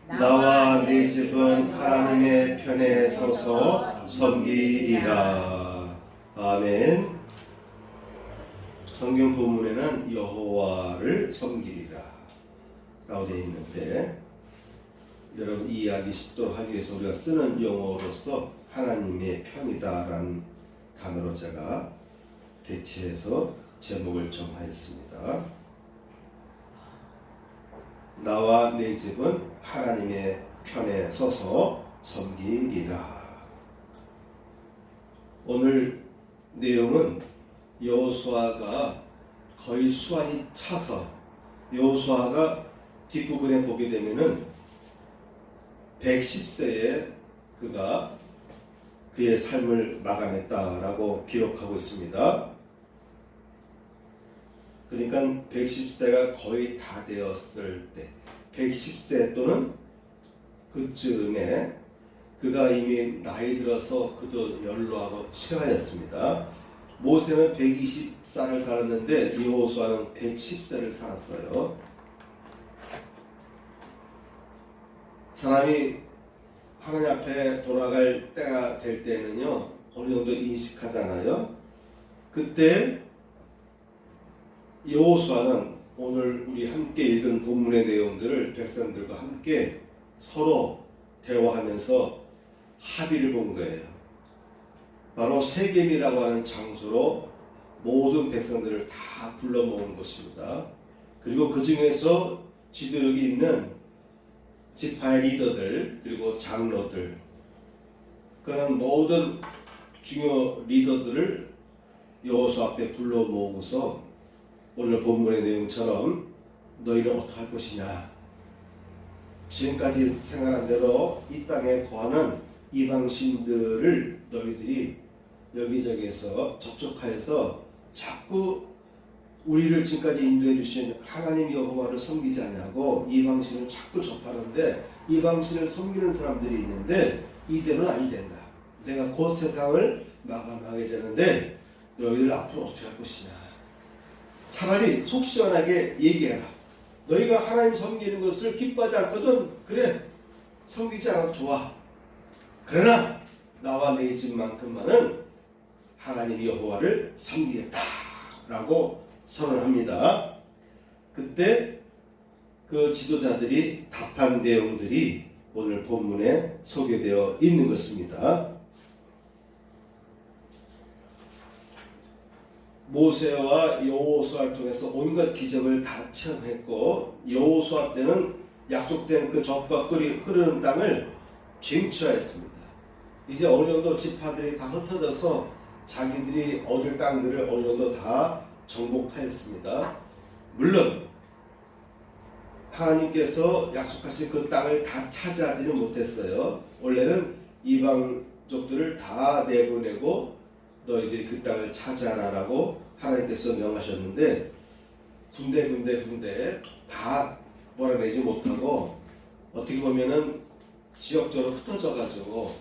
나와 네 집은 하나님의 편에 서서 섬기리라. 아멘. 성경 본문에는 여호와를 섬기리라 라고 되어 있는데, 여러분 이 이야기 쉽도록 하기 위해서 우리가 쓰는 용어로서 하나님의 편이다 라는 단어로 제가 대체해서 제목을 정하였습니다. 나와 내 집은 하나님의 편에 서서 섬기리라. 오늘 내용은 여호수아가 거의 수완이 차서, 여호수아가 뒷부분에 보게 되면은 110세에 그가 그의 삶을 마감했다라고 기록하고 있습니다. 그러니까 110세가 거의 다 되었을 때, 110세 또는 그쯤에 그가 이미 나이 들어서 그도 연로하고 쇠하였습니다. 모세는 120살을 살았는데 여호수아는 110세를 살았어요. 사람이 하나님 앞에 돌아갈 때가 될 때는요, 어느 정도 인식하잖아요. 그때 여호수아는 오늘 우리 함께 읽은 본문의 내용들을 백성들과 함께 서로 대화하면서 합의를 본 거예요. 바로 세겜이라고 하는 장소로 모든 백성들을 다 불러 모은 것입니다. 그리고 그 중에서 지도력이 있는 지파의 리더들, 그리고 장로들, 그런 모든 중요 리더들을 여호수아 앞에 불러 모으고서 오늘 본문의 내용처럼 너희는 어떻게 할 것이냐, 지금까지 생각한 대로 이 땅에 거하는 이방신들을 너희들이 여기저기에서 접촉하여서 자꾸 우리를 지금까지 인도해 주신 하나님 여호와를 섬기지 않냐고 이방신을 자꾸 접하는데, 이방신을 섬기는 사람들이 있는데 이대로는 안 된다. 내가 곧 세상을 마감하게 되는데 너희들 앞으로 어떻게 할 것이냐. 차라리 속 시원하게 얘기해라. 너희가 하나님 섬기는 것을 기뻐하지 않거든. 그래, 섬기지 않아도 좋아. 그러나 나와 내 집만큼만은 하나님 여호와를 섬기겠다 라고 선언합니다. 그때 그 지도자들이 답한 내용들이 오늘 본문에 소개되어 있는 것입니다. 모세와 여호수아를 통해서 온갖 기적을 다 체험했고, 여호수아 때는 약속된 그 젖과 꿀이 흐르는 땅을 쟁취하였습니다. 이제 어느 정도 지파들이 다 흩어져서 자기들이 얻을 땅들을 어느 정도 다 정복하였습니다. 물론 하나님께서 약속하신 그 땅을 다 차지하지는 못했어요. 원래는 이방족들을 다 내보내고 너희들이 그 땅을 차지하라라고 하나님께서 명하셨는데, 군데 다 몰아내지 못하고 어떻게 보면은 지역적으로 흩어져가지고,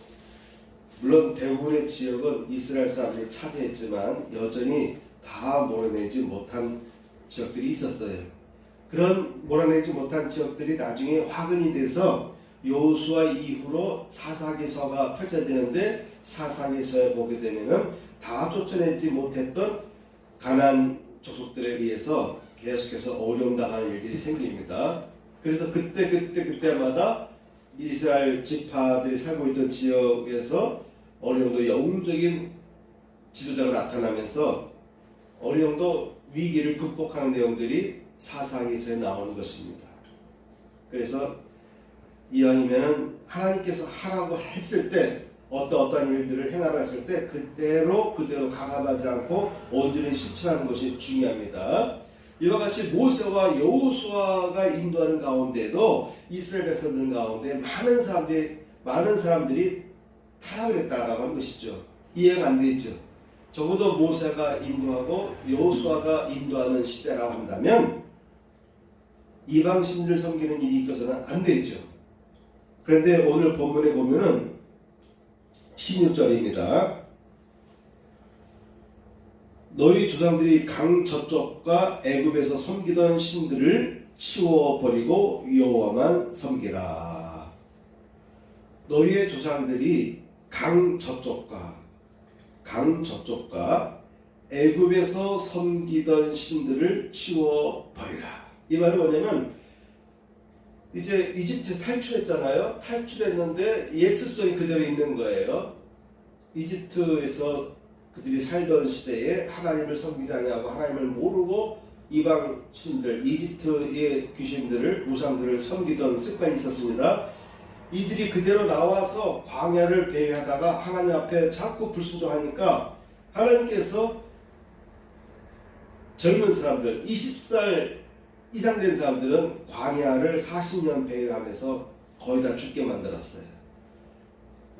물론 대부분의 지역은 이스라엘 사람들이 차지했지만 여전히 다 몰아내지 못한 지역들이 있었어요. 그런 몰아내지 못한 지역들이 나중에 화근이 돼서 여호수아 이후로 사사기서가 펼쳐지는데, 사사기서에 보게 되면은 다 쫓아내지 못했던 가나안 족속들에 의해서 계속해서 어려움 당하는 일들이 생깁니다. 그래서 그때마다 이스라엘 지파들이 살고 있던 지역에서 어느 정도 영웅적인 지도자가 나타나면서 어느 정도 위기를 극복하는 내용들이 사사기서에 나오는 것입니다. 그래서 이왕이면 하나님께서 하라고 했을 때 어떠한 일들을 행하라 했을 때 그대로 가감하지 않고 온전히 실천하는 것이 중요합니다. 이와 같이 모세와 여호수아가 인도하는 가운데도 이스라엘 백성들 가운데 많은 사람들이 타락을 했다라고 하는 것이죠. 이해가 안 되죠. 적어도 모세가 인도하고 여호수아가 인도하는 시대라고 한다면 이방신들을 섬기는 일이 있어서는 안 되죠. 그런데 오늘 본문에 보면은 16절입니다. 너희 조상들이 강 저쪽과 애굽에서 섬기던 신들을 치워버리고 여호와만 섬기라. 너희의 조상들이 강 저쪽과 애굽에서 섬기던 신들을 치워 버리라. 이 말은 뭐냐면 이제 이집트 탈출했잖아요. 탈출했는데 옛 습성이 그대로 있는 거예요. 이집트에서 그들이 살던 시대에 하나님을 섬기지 아니하고 하나님을 모르고 이방 신들, 이집트의 귀신들을, 우상들을 섬기던 습관이 있었습니다. 이들이 그대로 나와서 광야를 배회하다가 하나님 앞에 자꾸 불순종하니까 하나님께서 젊은 사람들, 20살 이상 된 사람들은 광야를 40년 배회하면서 거의 다 죽게 만들었어요.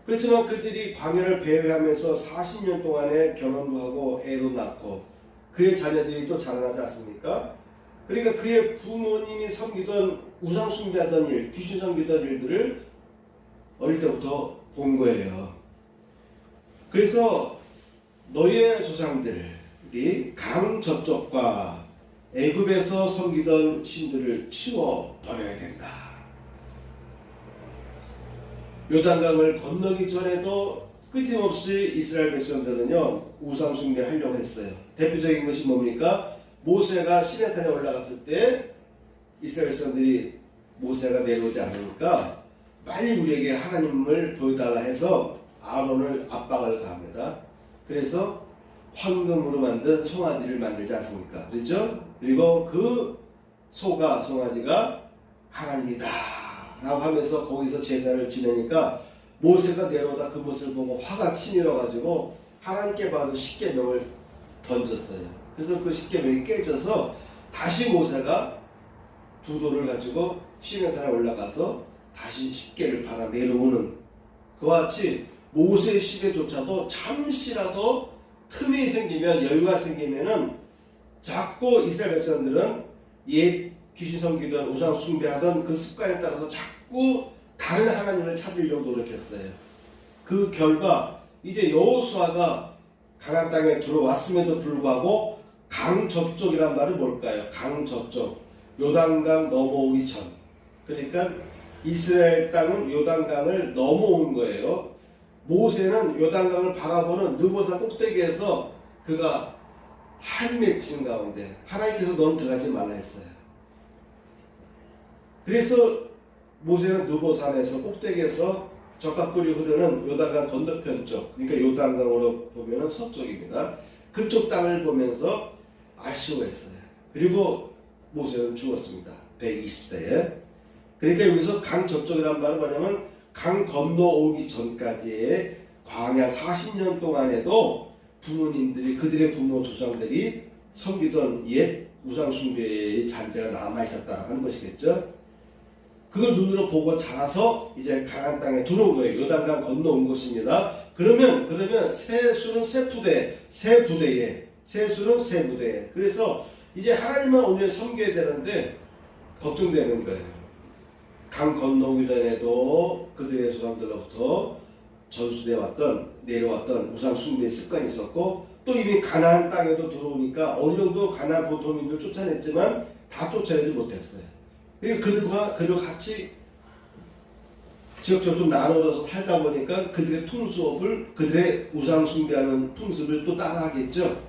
그렇지만 그들이 광야를 배회하면서 40년 동안에 결혼도 하고 애도 낳고 그의 자녀들이 또 자라나지 않습니까? 그러니까 그의 부모님이 섬기던 우상 숭배하던 일, 귀신 섬기던 일들을 어릴 때부터 본 거예요. 그래서 너희의 조상들이 강 저쪽과 애굽에서 섬기던 신들을 치워 버려야 된다. 요단강을 건너기 전에도 끊임없이 이스라엘 백성들은요 우상 숭배하려고 했어요. 대표적인 것이 뭡니까? 모세가 시내산에 올라갔을 때 이스라엘 백성들이 모세가 내려오지 않으니까 빨리 우리에게 하나님을 보여달라 해서 아론을 압박을 가합니다. 그래서 황금으로 만든 송아지를 만들지 않습니까? 그렇죠? 그리고 그 송아지가 하나님이다 라고 하면서 거기서 제사를 지내니까 모세가 내려오다 그 모습을 보고 화가 치밀어 가지고 하나님께 받은 십계명을 던졌어요. 그래서 그 십계명이 깨져서 다시 모세가 부도를 가지고 시내산에 올라가서 다시 십계를 받아 내려오는 그와 같이 모세 시대조차도 잠시라도 틈이 생기면 여유가 생기면은 자꾸 이스라엘 백성들은 옛 귀신 섬기던 우상 숭배하던 그 습관에 따라서 자꾸 다른 하나님을 찾으려고 노력했어요. 그 결과 이제 여호수아가 가나안 땅에 들어왔음에도 불구하고 강 저쪽이란 말은 뭘까요? 강 저쪽, 요단강 넘어오기 전. 그러니까 이스라엘 땅은 요단강을 넘어온 거예요. 모세는 요단강을 바라보는 느보산 꼭대기에서 그가 한 맺힌 가운데 하나님께서 너는 들어가지 말라 했어요. 그래서 모세는 느보산에서 꼭대기에서 적각골이 흐르는 요단강 건너편 쪽, 그러니까 요단강으로 보면 서쪽입니다. 그쪽 땅을 보면서 아쉬워했어요. 그리고 모세는 죽었습니다. 120세에. 그러니까 여기서 강 저쪽이란 말은 뭐냐면 강 건너오기 전까지의 광야 40년 동안에도 부모님들이 그들의 부모 조상들이 섬기던 옛 우상 숭배의 잔재가 남아 있었다고 하는 것이겠죠. 그걸 눈으로 보고 자라서 이제 가나안 땅에 들어온 거예요. 요단강 건너온 것입니다. 그러면 세수는 세 부대에 세수는 세 부대에. 그래서 이제 하나님만 온전히 섬겨야 되는데 걱정되는 거예요. 강 건너오기 전에도 그들의 조상들로부터 내려왔던 우상 숭배의 습관이 있었고 또 이미 가나안 땅에도 들어오니까 어느 정도 가나안 보통민들 쫓아냈지만 다 쫓아내지 못했어요. 그러니까 그들과 같이 지역적으로 좀 나눠져서 살다 보니까 그들의 그들의 우상 숭배하는 풍습을 또 따라하겠죠.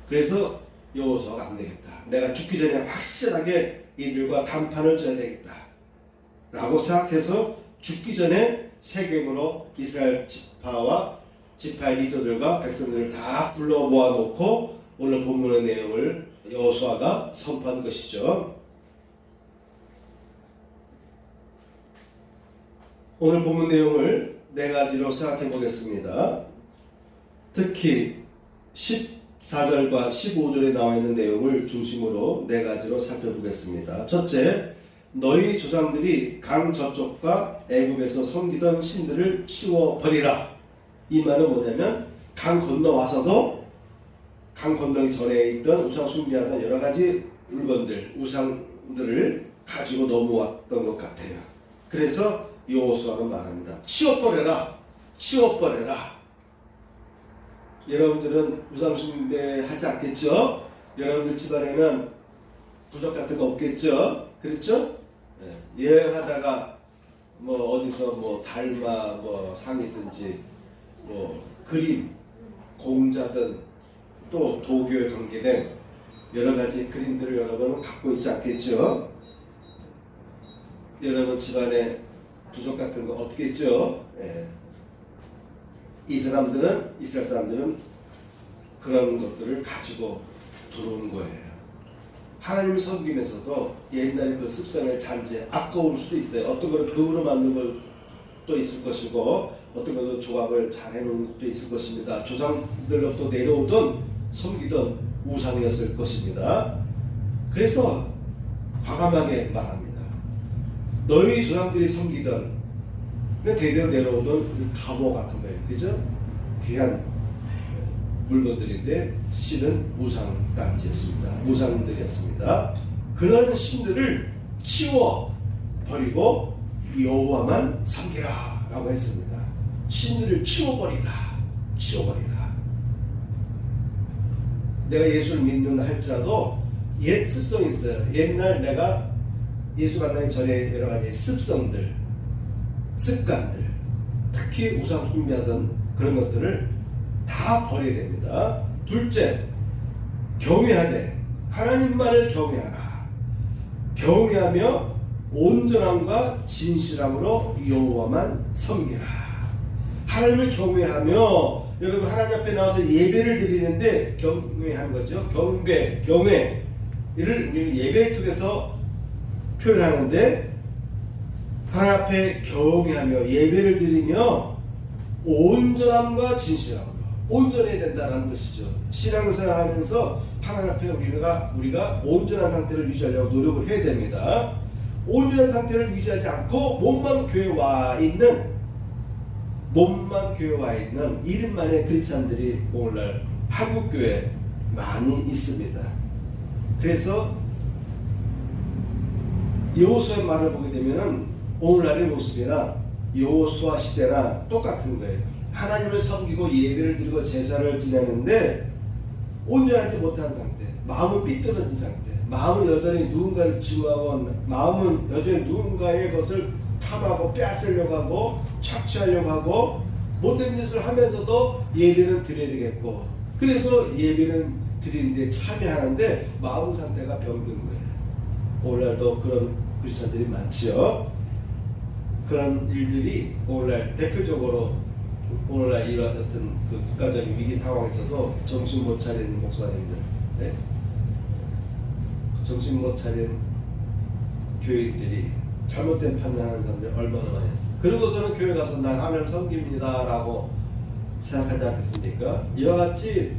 그래서 여호수아가 안 되겠다. 내가 죽기 전에 확실하게 이들과 단판을 져야 되겠다. 라고 생각해서 죽기 전에 세겜으로 이스라엘 지파의 리더들과 백성들을 다 불러 모아놓고 오늘 본문의 내용을 여호수아가 선포한 것이죠. 오늘 본문 내용을 네 가지로 생각해 보겠습니다. 특히 14절과 15절에 나와 있는 내용을 중심으로 네 가지로 살펴보겠습니다. 첫째, 너희 조상들이 강 저쪽과 애굽에서 섬기던 신들을 치워버리라. 이 말은 뭐냐면 강 건너와서도 강 건너기 전에 있던 우상 숭배하던 여러 가지 물건들, 우상들을 가지고 넘어왔던 것 같아요. 그래서 여호수아는 말합니다. 치워버려라. 여러분들은 우상 숭배하지 않겠죠? 여러분들 집안에는 부적 같은 거 없겠죠? 그렇죠? 여행하다가 뭐 어디서 뭐 달마 뭐 상이든지 뭐 그림, 공자든 또 도교에 관계된 여러 가지 그림들을 여러분은 갖고 있지 않겠죠? 여러분 집안에 부족 같은 거 없겠죠? 예. 이스라엘 사람들은 그런 것들을 가지고 들어온 거예요. 하나님을 섬기면서도 옛날에 그 습성을 잔재, 아까울 수도 있어요. 어떤 거는 금으로 만든 것도 있을 것이고, 어떤 거는 조각을 잘 해놓은 것도 있을 것입니다. 조상들로부터 내려오던 섬기던 우상이었을 것입니다. 그래서 과감하게 말합니다. 너희 조상들이 섬기던 대대로 내려오던 가보 같은 거예요. 그죠? 귀한 물건들인데 신은 우상단지였습니다. 우상들이었습니다. 그런 신들을 치워 버리고 여호와만 섬기라 라고 했습니다. 신들을 치워버리라. 내가 예수를 믿는다 할지라도 옛 습성이 있어요. 옛날 내가 예수 만나기 전에 여러 가지 습성들, 습관들, 특히 우상 숭배하던 그런 것들을 다 버려야 됩니다. 둘째, 경외하되 하나님만을 경외하라. 경외하며 온전함과 진실함으로 여호와만 섬기라. 하나님을 경외하며, 여러분 하나님 앞에 나와서 예배를 드리는데 경외하는 거죠. 경외를 우리는 예배를 통해서 표현하는데, 하나님 앞에 경외하며 예배를 드리며 온전함과 진실함으로 온전해야 된다는 것이죠. 신앙생활 하면서 하나님 앞에 우리가 온전한 상태를 유지하려고 노력을 해야 됩니다. 온전한 상태를 유지하지 않고 몸만 교회에 와 있는 이름만의 크리스찬들이 오늘날 한국교회에 많이 있습니다. 그래서 여호수아의 말을 보게 되면은 오늘날의 모습이나 여호수아 시대나 똑같은 거예요. 하나님을 섬기고 예배를 드리고 제사를 지내는데 온전하지 못한 상태, 마음은 삐뚤어진 상태, 마음은 여전히 누군가를 증오하고, 마음은 여전히 누군가의 것을 탐하고 빼앗으려고 하고 착취하려고 하고 못된 짓을 하면서도 예배는 드려야 되겠고, 그래서 예배는 드리는데 참여하는데 마음 상태가 병든 거예요. 오늘날도 그런 크리스찬들이 많지요. 그런 일들이 오늘날 대표적으로 오늘날 이와 같은 그 국가적인 위기 상황에서도 정신 못 차리는 목사님들, 네? 정신 못 차린 교인들이 잘못된 판단하는 사람들이 얼마나 많이 있어요. 그러고서는 교회 가서 난 하나님을 섬깁니다 라고 생각하지 않겠습니까? 이와 같이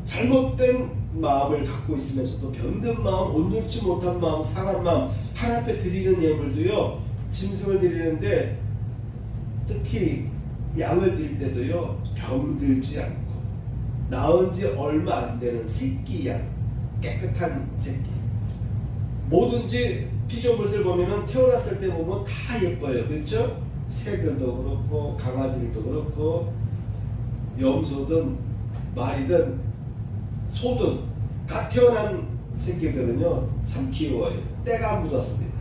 잘못된 마음을 갖고 있으면서도 변든 마음, 온전치 못한 마음, 상한 마음, 하나님 앞에 드리는 예물도요, 짐승을 드리는데 특히 양을 드릴 때도요, 병들지 않고 낳은 지 얼마 안 되는 새끼 양, 깨끗한 새끼, 뭐든지 피조물들 보면은 태어났을 때 보면 다 예뻐요. 그렇죠? 새들도 그렇고 강아지들도 그렇고 염소든 말이든 소든 갓 태어난 새끼들은요 참 귀여워요. 때가 묻었습니다.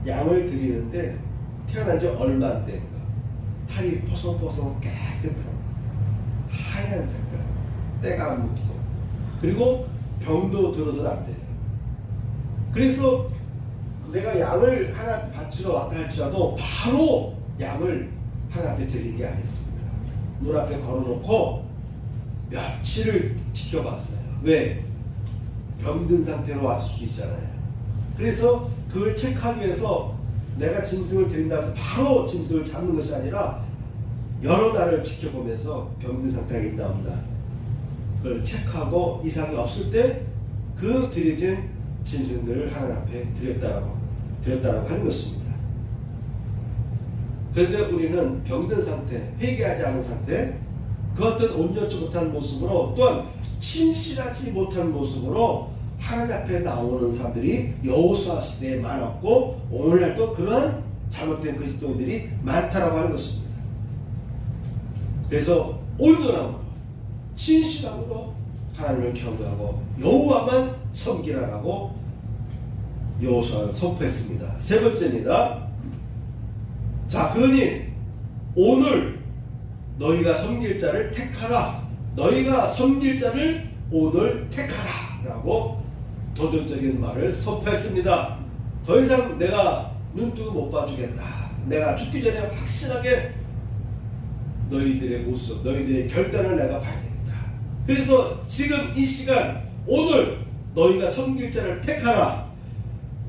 양을 드리는데 태어난 지 얼마 안 된 거, 털이 포송포송 깨끗한 하얀 색깔, 때가 안 묻고, 그리고 병도 들어서는 안 돼요. 그래서 내가 양을 하나 바치러 왔다 할지라도 바로 양을 하나 앞에 드리는 게 아니었습니다. 문 앞에 걸어놓고 며칠을 지켜봤어요. 왜? 병든 상태로 왔을 수 있잖아요. 그래서 그걸 체크하기 위해서 내가 짐승을 드린다고 해서 바로 짐승을 잡는 것이 아니라 여러 날을 지켜보면서 병든 상태가 있나 없나 그걸 체크하고 이상이 없을 때 그 드려진 짐승들을 하나님 앞에 드렸다라고 하는 것입니다. 그런데 우리는 병든 상태, 회개하지 않은 상태, 그 어떤 온전치 못한 모습으로, 또한 진실하지 못한 모습으로 하나님 앞에 나오는 사람들이 여호수아 시대에 많았고 오늘날도 그런 잘못된 그리스도인들이 많다라고 하는 것입니다. 그래서 온전함으로 진실함으로 하나님을 경배하고 여호와만 섬기라라고 여호수아는 선포했습니다. 세 번째입니다. 자, 그러니 오늘 너희가 섬길 자를 택하라. 너희가 섬길 자를 오늘 택하라 라고 도전적인 말을 선포했습니다. 더 이상 내가 눈뜨고 못 봐주겠다. 내가 죽기 전에 확실하게 너희들의 모습, 너희들의 결단을 내가 봐야 되겠다. 그래서 지금 이 시간 오늘 너희가 섬길 자를 택하라.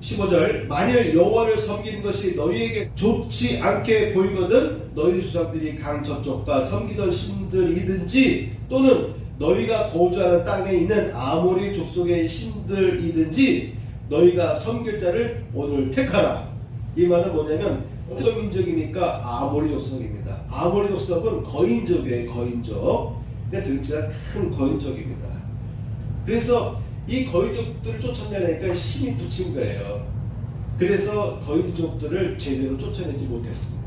15절, 만일 여호와를 섬기는 것이 너희에게 좋지 않게 보이거든 너희 조상들이 강 저쪽과 섬기던 신들이든지 또는 너희가 거주하는 땅에 있는 아모리 족속의 신들이든지 너희가 섬길 자를 오늘 택하라. 이 말은 뭐냐면 어떤 민족입니까? 아모리 족속입니다. 아모리 족속은 거인족이에요. 거인족. 그러니까 등치가 큰 거인족입니다. 그래서 이 거인족들을 쫓아내니까 힘이 붙인 거예요. 그래서 거인족들을 제대로 쫓아내지 못했습니다.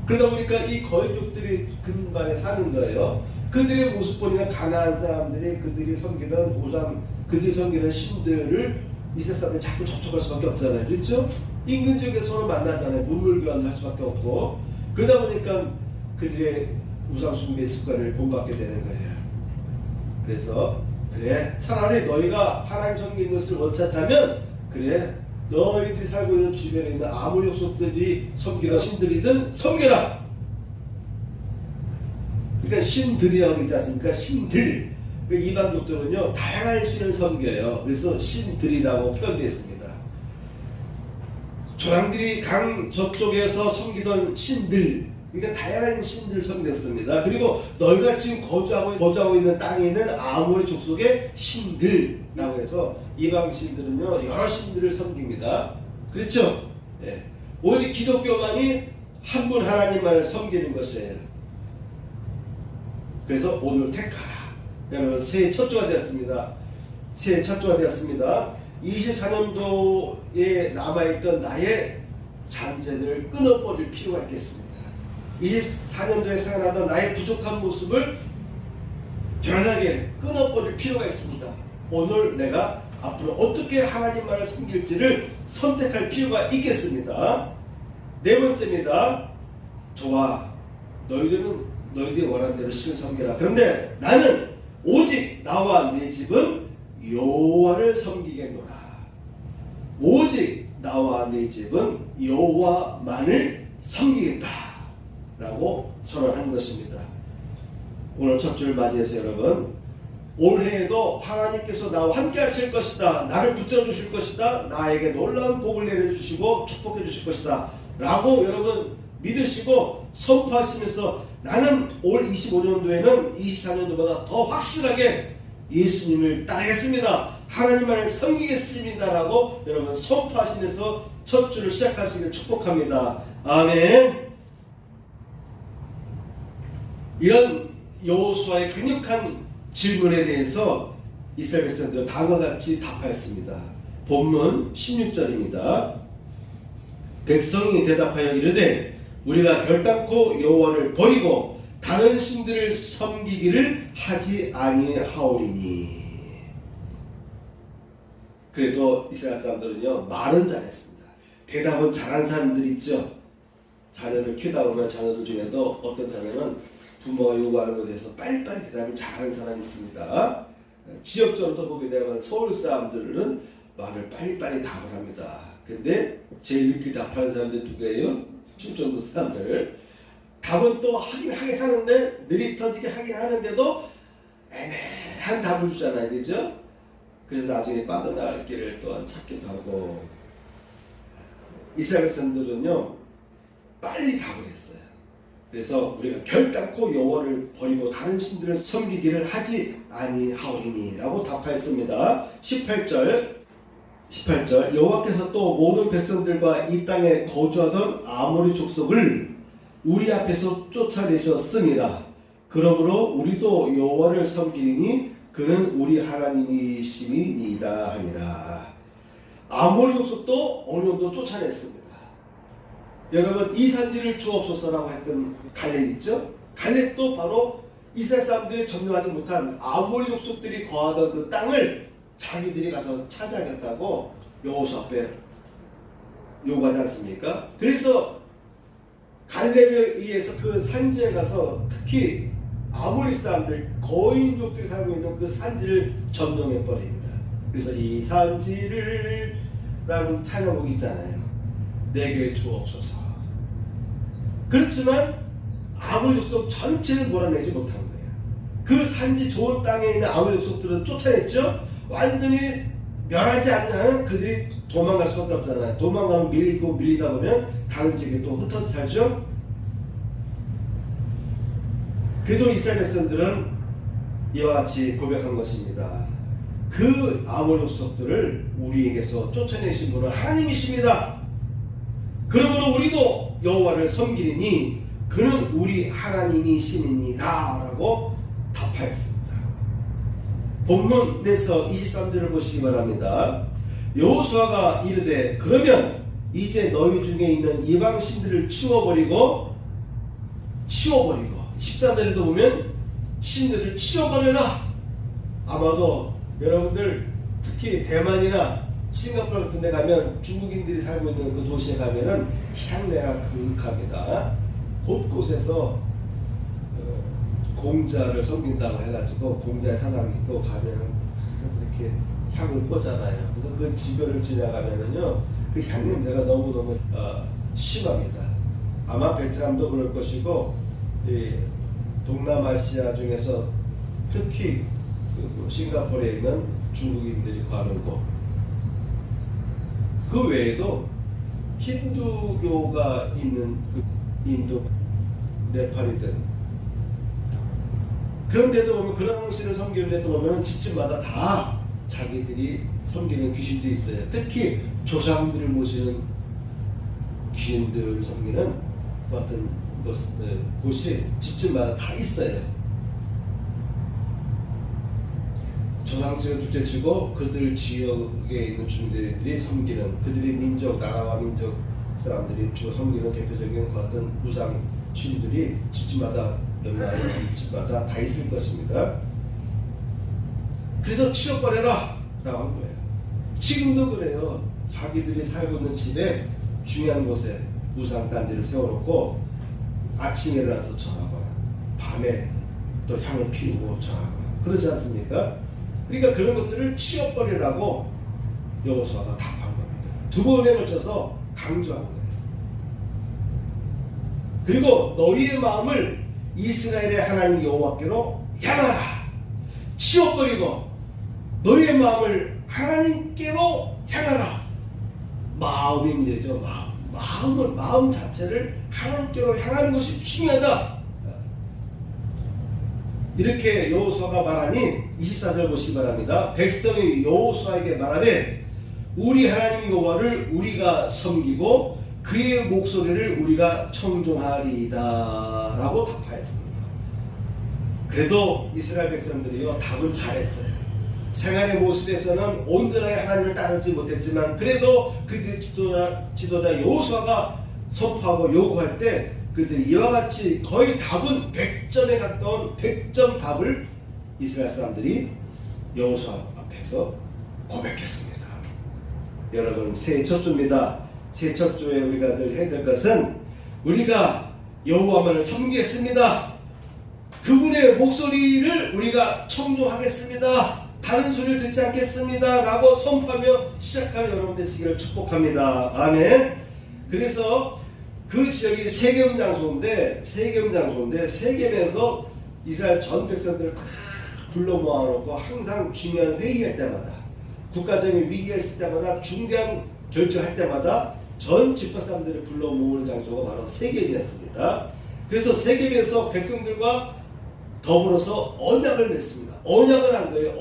그러다 보니까 이 거인족들이 근방에 사는 거예요. 그들의 모습 보니까 가나안 사람들이 그들이 섬기던 우상, 그들이 섬기는 신들을 이스라엘 사람들이 자꾸 접촉할 수밖에 없잖아요. 그렇죠? 인근 지역에서 서로 만나잖아요. 문물 교환을 할 수밖에 없고. 그러다 보니까 그들의 우상 숭배 습관을 본받게 되는 거예요. 그래서 그래, 차라리 너희가 하나님 섬기는 것을 원치 않다면 그래, 너희들이 살고 있는 주변에 있는 아무리 족속들이 섬기는 신들이든 섬겨라. 그러니까 신들이라고 있지 않습니까? 신들. 이방족들은요 다양한 신을 섬겨요. 그래서 신들이라고 표현되어 있습니다. 조상들이 강 저쪽에서 섬기던 신들, 그러니까 다양한 신들을 섬겼습니다. 그리고 너희가 지금 거주하고 있는 땅에 있는 아모리 족속의 신들이라고 해서 이방 신들은요 여러 신들을 섬깁니다. 그렇죠? 네. 오직 기독교만이 한 분 하나님만을 섬기는 것이에요. 그래서 오늘 택하라. 여러분, 새해 첫 주가 되었습니다. 새해 첫 주가 되었습니다. 24년도에 남아있던 나의 잔재들을 끊어버릴 필요가 있겠습니다. 24년도에 생활하던 나의 부족한 모습을 변하게 끊어버릴 필요가 있습니다. 오늘 내가 앞으로 어떻게 하나님만을 섬길지를 선택할 필요가 있겠습니다. 네 번째입니다. 좋아, 너희들이 원하는 대로 신을 섬겨라. 그런데 나는 오직 나와 내 집은 여호와를 섬기겠노라. 오직 나와 내 집은 여호와만을 섬기겠다 라고 선언한 것입니다. 오늘 첫 줄 맞이해서 여러분, 올해에도 하나님께서 나와 함께 하실 것이다, 나를 붙들어 주실 것이다, 나에게 놀라운 복을 내려주시고 축복해 주실 것이다 라고 여러분 믿으시고 선포하시면서 나는 올 25년도에는 24년도보다 더 확실하게 예수님을 따르겠습니다, 하나님만을 섬기겠습니다 라고 여러분 선포하시면서 첫 주를 시작하시길 축복합니다. 아멘. 이런 여호수아의 강력한 질문에 대해서 이스라엘 백성들은 다음과 같이 답하였습니다. 본문 16절입니다. 백성이 대답하여 이르되 우리가 결단코 여호와를 버리고 다른 신들을 섬기기를 하지 아니하오리니. 그래도 이스라엘 사람들은요 말은 잘했습니다. 대답은 잘한 사람들 있죠. 자녀를 키우다 보면 자녀들 중에도 어떤 자녀는 부모가 요구하는 것에 대해서 빨리빨리 대답을 잘하는 사람이 있습니다. 지역적으로도 보게 되면 서울 사람들은 말을 빨리빨리 답을 합니다. 근데 제일 늦게 답하는 사람들 누구예요? 충청도 사람들. 답은 또 하긴 하는데 느릿터지게 하긴 하는데도 애매한 답을 주잖아요. 그죠? 그래서 나중에 빠져나갈 길을 또한 찾기도 하고. 이스라엘 사람들은요 빨리 답을 했어요. 그래서 우리가 결단코 여호와를 버리고 다른 신들을 섬기기를 하지 아니하오리니 라고 답하였습니다. 18절 여호와께서 또 모든 백성들과 이 땅에 거주하던 아모리 족속을 우리 앞에서 쫓아내셨습니다. 그러므로 우리도 여호와를 섬기니 그는 우리 하나님이심이니이다 하니라. 아모리 족속도 어느 정도 쫓아냈습니다. 여러분, 이 산지를 주옵소서라고 했던 갈렙 있죠? 갈렙도 바로 이스라엘 사람들이 점령하지 못한 아모리 족속들이 거하던 그 땅을 자기들이 가서 차지하겠다고 여호수아 앞에 요구하지 않습니까? 그래서 갈렙에 의해서 그 산지에 가서 특히 아모리 사람들 거인족들이 살고 있는 그 산지를 점령해 버립니다. 그래서 이 산지를 라는 찬양곡 있잖아요. 내게 주옵소서. 그렇지만 아모리 족속 전체를 몰아내지 못한 거예요. 그 산지 좋은 땅에 있는 아모리 족속들은 쫓아냈죠. 완전히 멸하지 않는 한은 그들이 도망갈 수가 없잖아요. 도망가면 밀리다 보면 다른 지역에 또 흩어져 살죠. 그래도 이스라엘 백성들은 이와 같이 고백한 것입니다. 그 아모리 족속들을 우리에게서 쫓아내신 분은 하나님이십니다. 그러므로 우리도 여호와를 섬기리니 그는 우리 하나님이시니이다 라고 답하였습니다. 본문에서 23절을 보시기 바랍니다. 여호수아가 이르되 그러면 이제 너희 중에 있는 이방 신들을 치워버리고 14절에도 보면 신들을 치워버려라. 아마도 여러분들 특히 대만이나 싱가포르 같은 데 가면 중국인들이 살고 있는 그 도시에 가면은 향내가 그윽합니다. 곳곳에서 공자를 섬긴다고 해가지고 공자의 사람 있고 가면은 이렇게 향을 꽂잖아요. 그래서 그 지교를 지나가면은요 그 향 냄새가 너무너무 심합니다. 아마 베트남도 그럴 것이고 이 동남아시아 중에서 특히 그 싱가포르에 있는 중국인들이 가는 곳, 그 외에도 힌두교가 있는 그 인도, 네팔이든 그런데도 보면 그런 신을 섬기는 데도 보면 집집마다 다 자기들이 섬기는 귀신도 있어요. 특히 조상들을 모시는 귀신들을 섬기는 같은 곳이 집집마다 다 있어요. 조상식을 둘째치고 그들 지역에 있는 주민들이 섬기는 그들의 민족, 나라와 민족 사람들이 주로 섬기는 대표적인 같은 우상 신들이 집집마다 몇몇 집마다 다 있을 것입니다. 그래서 치워버려라 라고 한 거예요. 지금도 그래요. 자기들이 살고 있는 집에 중요한 곳에 우상 단지를 세워놓고 아침에 일어나서 전하거나 밤에 또 향을 피우고 전하거나 그러지 않습니까? 그러니까 그런 것들을 치워버리라고 여호수아가 답한 겁니다. 두 번에 걸쳐서 강조한 거예요. 그리고 너희의 마음을 이스라엘의 하나님 여호와께로 향하라. 치워버리고 너희의 마음을 하나님께로 향하라. 마음이 문제죠. 마음 자체를 하나님께로 향하는 것이 중요하다. 이렇게 여호수아가 말하니 24절 보시기 바랍니다. 백성이 여호수아에게 말하되 우리 하나님 여호와를 우리가 섬기고 그의 목소리를 우리가 청종하리이다 라고 답하였습니다. 그래도 이스라엘 백성들이요 답을 잘했어요. 생활의 모습에서는 온전하게 하나님을 따르지 못했지만 그래도 그들의 지도자 여호수아가 선포하고 요구할 때 그들이 이와 같이 거의 답은 100점에 가까운 100점 답을 이스라엘 사람들이 여호수아 앞에서 고백했습니다. 여러분 새해 첫 주입니다. 새해 첫 주에 우리가 늘 해야 될 것은 우리가 여호와만을 섬기겠습니다. 그분의 목소리를 우리가 청종하겠습니다. 다른 소리를 듣지 않겠습니다 라고 선포하며 시작하는 여러분 되시기를 축복합니다. 아멘. 그래서 그 지역이 세겜 장소인데 세겜에서 이스라엘 전 백성들을 다 불러 모아놓고 항상 중요한 회의할 때마다 국가적인 위기가 있을 때마다 중요한 결정할 때마다 전 지파 사람들을 불러 모으는 장소가 바로 세겜이었습니다. 그래서 세겜에서 백성들과 더불어서 언약을 맺습니다. 언약을 한 거예요.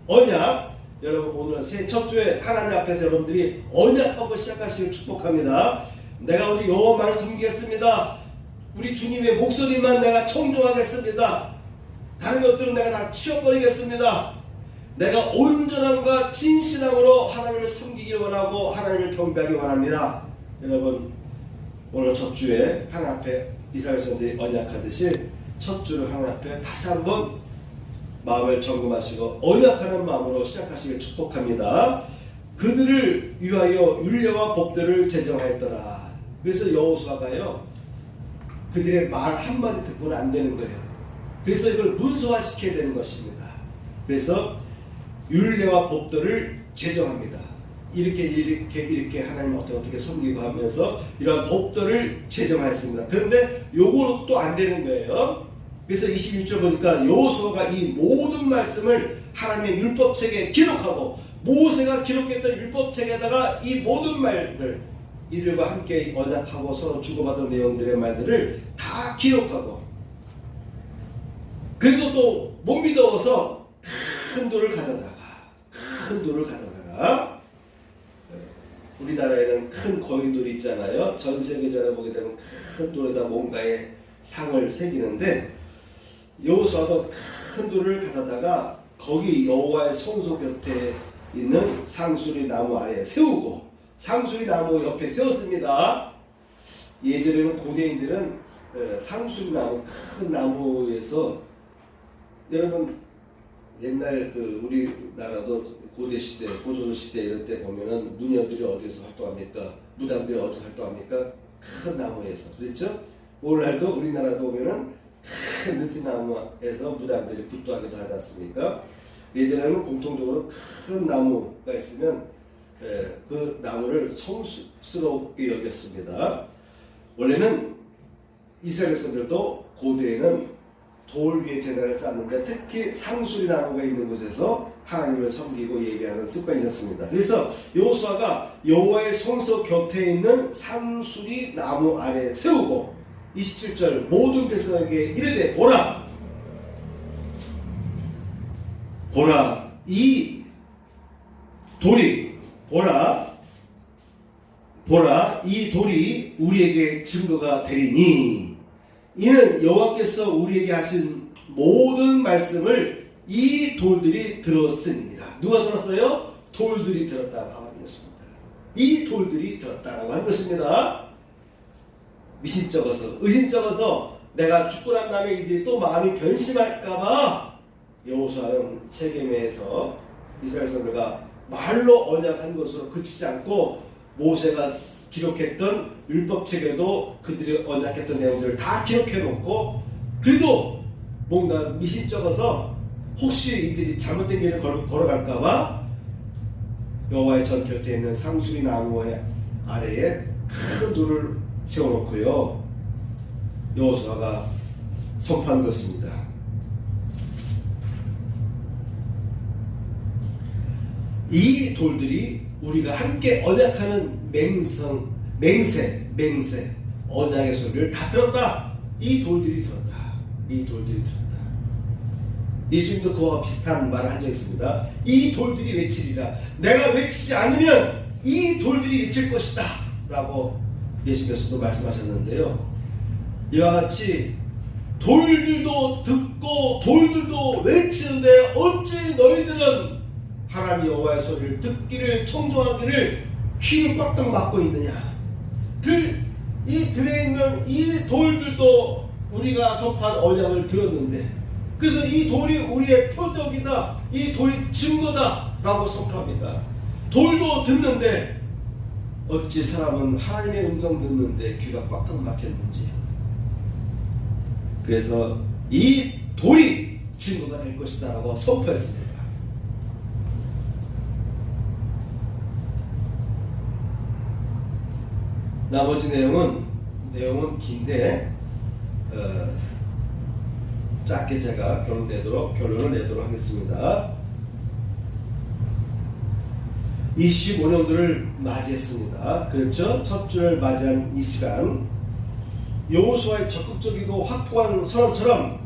언약. 여러분 오늘 새해 첫 주에 하나님 앞에서 여러분들이 언약하고 시작하시길 축복합니다. 내가 우리 여호와만을 섬기겠습니다. 우리 주님의 목소리만 내가 청종하겠습니다. 다른 것들은 내가 다 치워버리겠습니다. 내가 온전함과 진실함으로 하나님을 섬기기 원하고 하나님을 경배하기 원합니다. 여러분 오늘 첫 주에 하나님 앞에 이스라엘 백성들이 언약하듯이 첫 주를 하나님 앞에 다시 한번 마음을 점검하시고 언약하는 마음으로 시작하시길 축복합니다. 그들을 위하여 율례와 법들을 제정하였더라. 그래서 여호수아가요 그들의 말 한마디 듣고는 안 되는 거예요. 그래서 이걸 문서화시켜야 되는 것입니다. 그래서 율례와 법도를 제정합니다. 이렇게 하나님 어떻게 섬기고 하면서 이러한 법도를 제정하였습니다. 그런데 요거는 또 안 되는 거예요. 그래서 21절 보니까 여호수아가 이 모든 말씀을 하나님의 율법책에 기록하고 모세가 기록했던 율법책에다가 이 모든 말들 이들과 함께 언약하고 서로 주고받은 내용들의 말들을 다 기록하고 그래도 또 못 믿어서 큰 돌을 가져다가 우리나라에는 큰 거인돌이 있잖아요. 전 세계적으로 보게 되면 큰 돌에다 뭔가의 상을 새기는데 여호수아도 큰 돌을 가져다가 거기 여호와의 성소 곁에 있는 상수리 나무 아래에 세우고 상수리 나무 옆에 세웠습니다. 예전에는 고대인들은 상수리 나무 큰 나무에서 여러분 옛날 우리나라도 고대 시대, 고조선 시대 이럴 때 보면은 누녀들이 어디서 활동합니까? 무당들이 어디서 활동합니까? 큰 나무에서. 그렇죠? 오늘날도 우리나라도 보면은 큰 느티나무에서 무당들이 굿도하기도 하지 않습니까? 예전에는 공통적으로 큰 나무가 있으면 그 나무를 성스럽게 여겼습니다. 원래는 이스라엘 백성들도 고대에는 돌 위에 제단을 쌓는데 특히 상수리 나무가 있는 곳에서 하나님을 섬기고 예배하는 습관이 있었습니다. 그래서 여호수아가 여호와의 성소 곁에 있는 상수리 나무 아래에 세우고 27절 모든 백성에게 이르되 보라 이 돌이 이 돌이 우리에게 증거가 되리니 이는 여호와께서 우리에게 하신 모든 말씀을 이 돌들이 들었으니라. 누가 들었어요? 돌들이 들었다고 하는 것입니다. 이 돌들이 들었다라고 하는 것입니다. 미신쩍어서 의심쩍어서 내가 죽고 난 다음에 이들이 또 마음이 변심할까봐 여호수아는 세겜에서 이스라엘 백성들과 말로 언약한 것으로 그치지 않고 모세가 기록했던 율법책에도 그들이 언약했던 내용들을 다 기록해놓고 그래도 뭔가 미신쩍어서 혹시 이들이 잘못된 길을 걸어갈까봐 여호와의 전 곁에 있는 상수리 나무 아래에 큰 돌을 세워놓고요 여호수아가 선포한 것입니다. 이 돌들이 우리가 함께 언약하는 맹세 언약의 소리를 다 들었다. 이 돌들이 들었다. 예수님도 그와 비슷한 말을 한 적이 있습니다. 이 돌들이 외치리라. 내가 외치지 않으면 이 돌들이 외칠 것이다 라고 예수께서도 말씀하셨는데요. 이와 같이 돌들도 듣고 돌들도 외치는데 어찌 너희들은 하나님 여호와의 소리를 듣기를 청종하기를 귀를 꽉꽉 막고 있느냐. 이 들에 있는 이 돌들도 우리가 선포한 언약을 들었는데 그래서 이 돌이 우리의 표적이다. 이 돌이 증거다 라고 선포합니다. 돌도 듣는데 어찌 사람은 하나님의 음성 듣는데 귀가 꽉꽉 막혔는지. 그래서 이 돌이 증거가 될 것이다 라고 선포했습니다. 나머지 내용은 긴데 짧게 제가 결론을 내도록 하겠습니다. 25년도를 맞이했습니다. 그렇죠? 첫 주를 맞이한 이 시간 여호수아의 적극적이고 확고한 선언처럼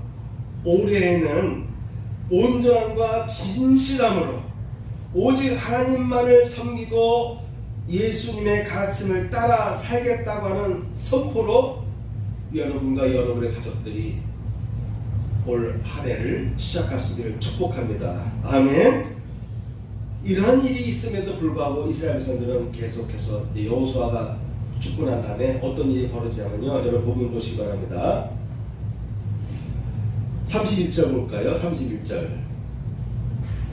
올해에는 온전함과 진실함으로 오직 하나님만을 섬기고 예수님의 가르침을 따라 살겠다고 하는 선포로 여러분과 여러분의 가족들이 올 한 해를 시작할 수 있기를 축복합니다. 아멘. 이러한 일이 있음에도 불구하고 이스라엘 백성들은 계속해서 여호수아가 죽고 난 다음에 어떤 일이 벌어지냐면요. 여러분 복음 보시기 바랍니다. 31절 볼까요? 31절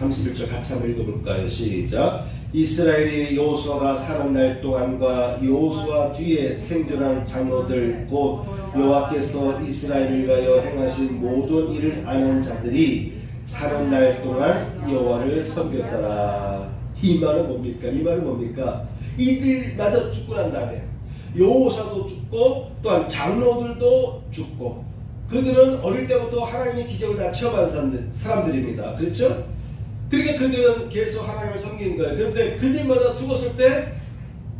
31절 같이 한번 읽어볼까요? 시작. 이스라엘이 여호수아가 사는 날 동안과 여호수아 뒤에 생존한 장로들 곧 여호와께서 이스라엘을 위하여 행하신 모든 일을 아는 자들이 사는 날 동안 여호와를 섬겼더라. 이 말은 뭡니까? 이 말은 뭡니까? 이들마저 죽고 난 다음에 여호수아도 죽고 또한 장로들도 죽고 그들은 어릴 때부터 하나님의 기적을 다 체험한 사람들입니다. 그렇죠? 그러니까 그들은 계속 하나님을 섬기는 거예요. 그런데 그들마다 죽었을 때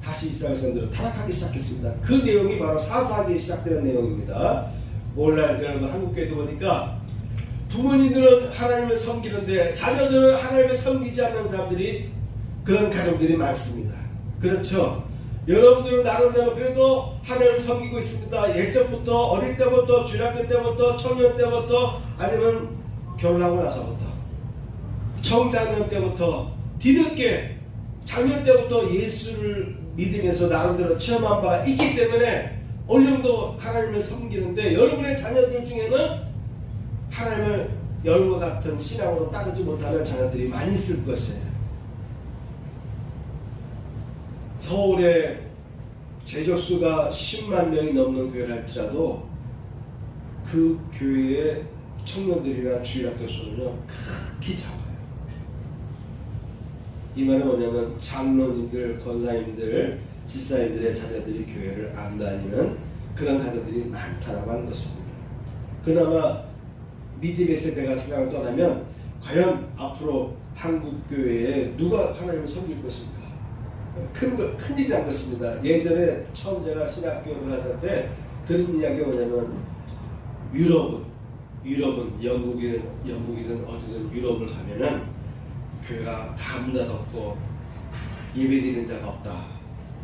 다시 이스라엘 사람들은 타락하기 시작했습니다. 그 내용이 바로 사사기에 시작되는 내용입니다. 오늘날 여러분 한국교회도 보니까 부모님들은 하나님을 섬기는데 자녀들은 하나님을 섬기지 않는 사람들이 그런 가족들이 많습니다. 그렇죠? 여러분들은 나름대로 그래도 하나님을 섬기고 있습니다. 예전부터 어릴 때부터 중학교 때부터 청년 때부터 아니면 결혼하고 나서부터 청장년 때부터 뒤늦게 작년 때부터 예수를 믿으면서 나름대로 체험한 바가 있기 때문에 어느 정도 하나님을 섬기는데 여러분의 자녀들 중에는 하나님을 여러분과 같은 신앙으로 따르지 못하는 자녀들이 많이 있을 것이에요. 서울에 재적수가 10만 명이 넘는 교회를 할지라도 그 교회의 청년들이나 주일학교 수는요 극히 작아요. 이 말은 뭐냐면 장로님들, 권사님들, 집사님들의 자녀들이 교회를 안 다니는 그런 가정들이 많다라고 하는 것입니다. 그나마 믿음의 세대가 세상을 떠나면 과연 앞으로 한국교회에 누가 하나님을 섬길 것인가? 큰일이 난 것입니다. 예전에 처음 제가 신학교를 하실 때 들은 이야기가 뭐냐면 유럽은 영국이든 어디든 유럽을 가면은 교회가 다 문 닫았고 예배드리는 자가 없다.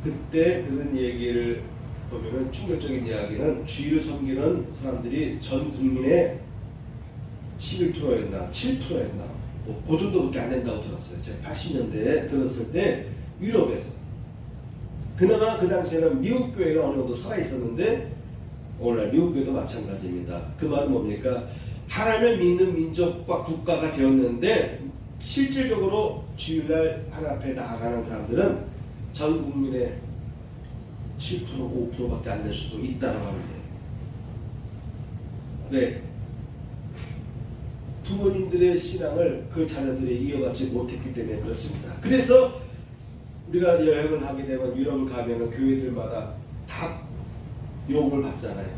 그때 들은 얘기를 보면은 충격적인 이야기는 주일을 섬기는 사람들이 전 국민의 11%였나 7%였나 그 정도밖에 안 된다고 들었어요. 제가 80년대에 들었을 때 유럽에서 그나마 그 당시에는 미국 교회가 어느 정도 살아있었는데 오늘날 미국 교회도 마찬가지입니다. 그 말은 뭡니까? 하나님을 믿는 민족과 국가가 되었는데 실질적으로 주일날 하나님 앞에 나아가는 사람들은 전 국민의 7% 5%밖에 안 될 수도 있다라고 합니다. 네. 부모님들의 신앙을 그 자녀들이 이어받지 못했기 때문에 그렇습니다. 그래서 우리가 여행을 하게 되면 유럽을 가면 교회들마다 다 요금을 받잖아요.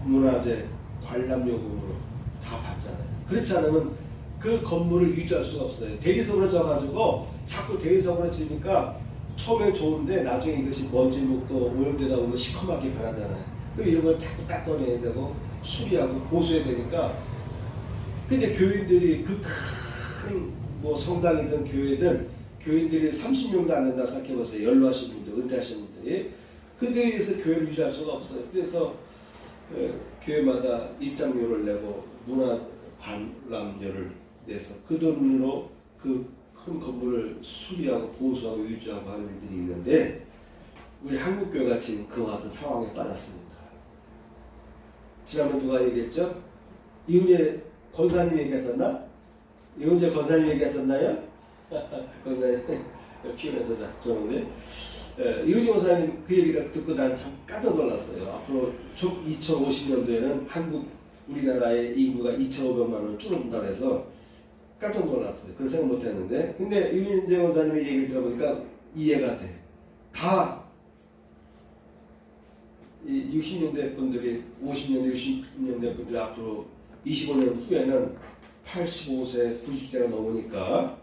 문화재, 관람 요금으로 다 받잖아요. 그렇지 않으면 그 건물을 유지할 수가 없어요. 대리석으로 져가지고 자꾸 대리석으로 지니까 처음엔 좋은데 나중에 이것이 먼지 묻고 오염되다 보면 시커멓게 변하잖아요. 그럼 이런 걸 자꾸 닦아내야 되고 수리하고 보수해야 되니까 근데 교인들이 그 큰 뭐 성당이든 교회든 교인들이 30명도 안 된다고 생각해보세요. 연로하신 분들, 은퇴하신 분들이. 그들에 의해서 교회를 유지할 수가 없어요. 그래서 교회마다 입장료를 내고 문화 관람료를 내서 그 돈으로 그 큰 건물을 수리하고 보수하고 유지하고 하는 일들이 있는데 우리 한국교회가 지금 그와 같은 상황에 빠졌습니다. 지난번 누가 얘기했죠? 이은재 권사님 얘기하셨나? 이은재 권사님 얘기하셨나요? 권사님 피곤해서 좋은데 이은재 권사님 그 얘기를 듣고 난 참 깜짝 놀랐어요. 앞으로 2050년도에는 우리나라의 인구가 2,500만으로 줄어든다고 해서 깜짝 놀랐어요. 그런 생각 못 했는데 근데 이은재 권사님의 얘기를 들어보니까 이해가 돼. 다 60년대 분들이 50년대 60년대 분들이 앞으로 25년 후에는 85세 90세가 넘으니까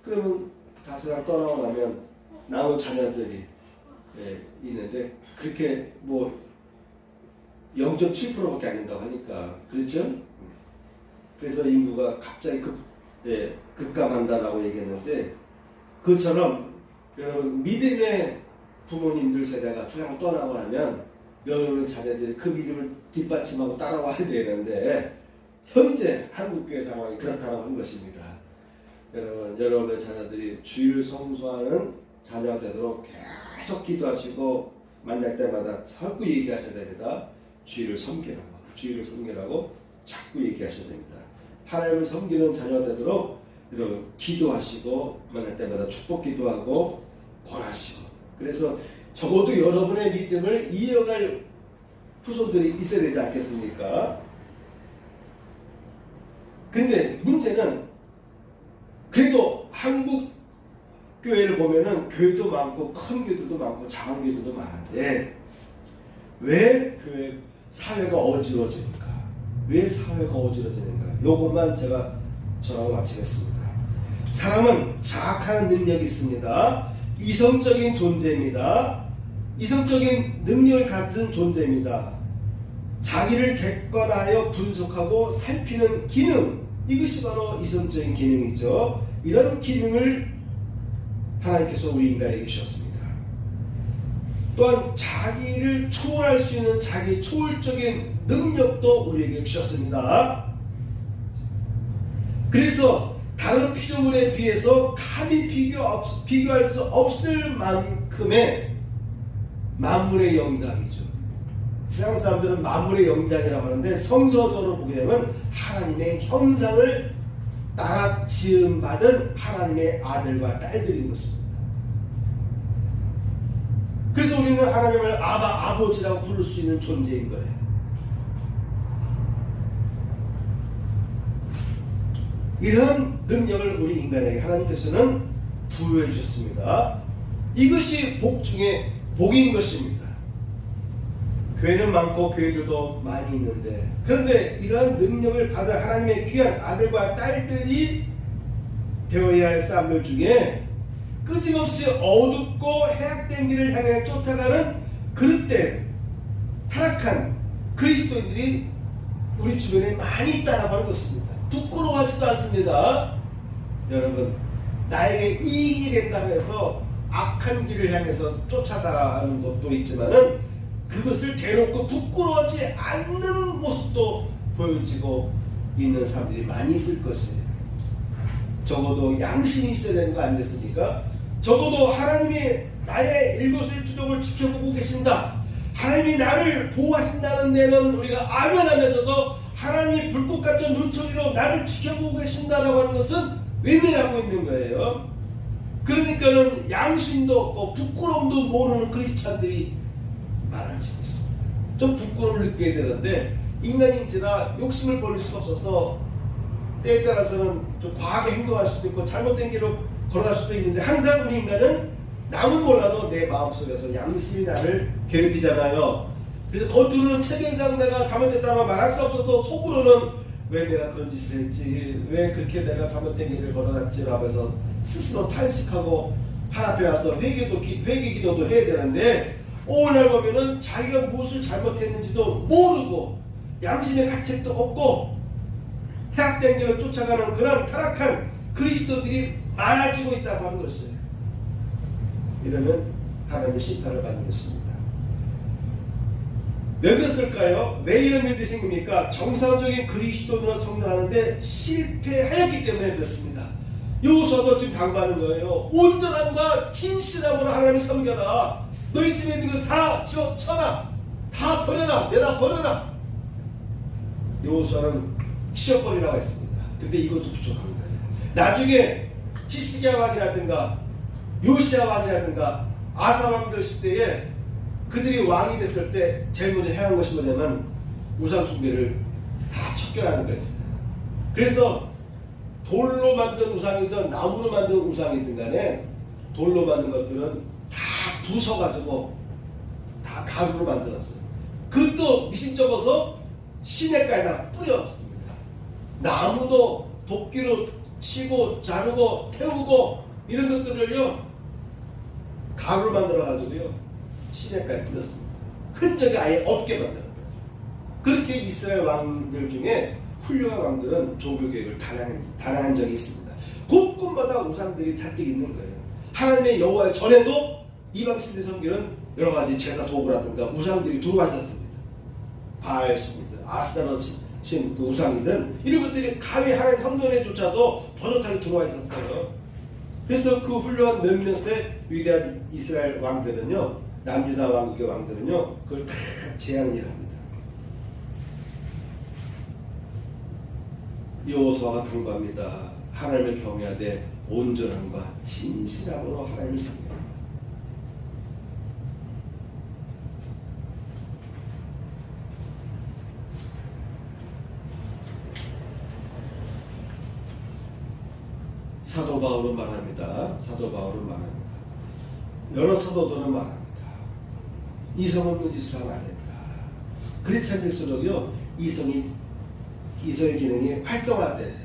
그러면 다 세상 떠나고 나면 남은 자녀들이 있는데 그렇게 뭐 0.7%밖에 안 된다고 하니까 그렇죠? 그래서 인구가 갑자기 급감한다라고 얘기했는데 그것처럼 여러분 믿음의 부모님들 세대가 세상을 떠나고 나면 여러분의 자녀들이 그 믿음을 뒷받침하고 따라와야 되는데 현재 한국교회 상황이 그렇다고 하는 것입니다. 여러분의 자녀들이 주일 성수하는 자녀가 되도록 계속 기도하시고 만날 때마다 자꾸 얘기하셔야 됩니다. 주일을 섬기라고 자꾸 얘기하셔야 됩니다. 하나님을 섬기는 자녀가 되도록 여러분 기도하시고 만날 때마다 축복 기도하고 권하시고, 그래서 적어도 여러분의 믿음을 이어갈 후손들이 있어야 되지 않겠습니까? 근데 문제는 그래도 한국 교회를 보면은 교회도 많고 큰 교회들도 많고 작은 교회들도 많은데 왜 교회 사회가 어지러집니까? 왜 사회가 어지러지는가? 요것만 제가 전하고 마치겠습니다. 사람은 자학하는 능력이 있습니다. 이성적인 존재입니다. 이성적인 능력을 가진 존재입니다. 자기를 객관하여 분석하고 살피는 기능, 이것이 바로 이성적인 기능이죠. 이런 기능을 하나님께서 우리 인간에게 주셨습니다. 또한 자기를 초월할 수 있는 자기 초월적인 능력도 우리에게 주셨습니다. 그래서 다른 피조물에 비해서 감히 비교할 수 없을 만큼의 만물의 영장이죠. 세상 사람들은 만물의 영장이라고 하는데 성서적으로 보게 되면 하나님의 형상을 따라 지음받은 하나님의 아들과 딸들인 것입니다. 그래서 우리는 하나님을 아버지라고 부를 수 있는 존재인 거예요. 이런 능력을 우리 인간에게 하나님께서는 부여해 주셨습니다. 이것이 복 중에 복인 것입니다. 교회는 많고 교회들도 많이 있는데, 그런데 이러한 능력을 받은 하나님의 귀한 아들과 딸들이 되어야 할 사람들 중에 끊임없이 어둡고 해악된 길을 향해 쫓아가는 그릇된 타락한 그리스도인들이 우리 주변에 많이 있다라고 하는 것입니다. 부끄러워하지도 않습니다. 여러분, 나에게 이익이 된다고 해서 악한 길을 향해서 쫓아가는 것도 있지만은 그것을 대놓고 부끄러워하지 않는 모습도 보여지고 있는 사람들이 많이 있을 것이에요. 적어도 양심이 있어야 되는 거 아니겠습니까? 적어도 하나님이 나의 일거수일투족을 지켜보고 계신다, 하나님이 나를 보호하신다는 데는 우리가 아멘하면서도 하나님이 불꽃 같은 눈초리로 나를 지켜보고 계신다라고 하는 것은 외면하고 있는 거예요. 그러니까는 양심도 없고 부끄러움도 모르는 크리스찬들이 많아지고 있습니다. 좀 부끄러움을 느껴야 되는데 인간인지라 욕심을 버릴 수가 없어서 때에 따라서는 좀 과하게 행동할 수도 있고 잘못된 길로 걸어갈 수도 있는데, 항상 우리 인간은 남은 몰라도 내 마음속에서 양심이 나를 괴롭히잖아요. 그래서 겉으로는 체면상 내가 잘못했다고 말할 수 없어도 속으로는 왜 내가 그런 짓을 했지, 왜 그렇게 내가 잘못된 길을 걸어갔지 하면서 스스로 탄식하고 하나 앞에 와서 회개 기도도 해야 되는데, 오늘 보면은 자기가 무엇을 잘못했는지도 모르고 양심의 가책도 없고 해악된 길을 쫓아가는 그런 타락한 그리스도들이 많아지고 있다고 하는 것이에요. 이러면 하나님의 심판을 받는 것입니다. 왜 그랬을까요? 왜 이런 일들이 생깁니까? 정상적인 그리스도인으로 성장하는데 실패하였기 때문에 그렇습니다. 여호수아도 지금 당부하는 거예요. 온전함과 진실함으로 하나님을 섬겨라. 너희 집에 있는 걸 다 쳐라. 다 버려라. 내다 버려라. 여호수아는 치워버리라고 했습니다. 근데 이것도 부족한 거예요. 나중에 히스기야 왕이라든가 요시야 왕이라든가 아사 왕들 시대에 그들이 왕이 됐을 때 제일 먼저 행한 것이 뭐냐면 우상 숭배를 다 척결하는 거였어요. 그래서 돌로 만든 우상이든 나무로 만든 우상이든 간에 돌로 만든 것들은 다 부숴가지고 다 가루로 만들었어요. 그것도 미심쩍어서 시냇가에다 뿌렸습니다. 나무도 도끼로 치고 자르고 태우고 이런 것들을요 가루로 만들어가지고요 시냇가에 뿌렸습니다. 흔적이 아예 없게 만들었어요. 그렇게 이스라엘 왕들 중에 훌륭한 왕들은 종교개혁을 단행한 적이 있습니다. 곳곳마다 우상들이 잔뜩 있는 거예요. 하나님의 여호와의 전에도 이방신들 섬기는 여러 가지 제사 도구라든가 우상들이 들어와 있었습니다. 바알 신이든 아스타로 신 그 우상이든 이런 것들이 감히 하나님 형전에조차도 버젓하게 들어와 있었어요. 그래서 그 훌륭한 몇몇의 위대한 이스라엘 왕들은요, 남유다 왕국의 왕들은요, 그걸 다 제한을 합니다. 여호수아가 당부합니다. 하나님을 경외하되 온전함과 진실함으로 하나님을 섬기라. 사도 바울은 말합니다. 사도 바울은 말합니다. 여러 사도들은 말합니다. 이성 없는 짓을 하면 안 된다. 그렇지 않을수록요, 이성의 기능이 활성화되어야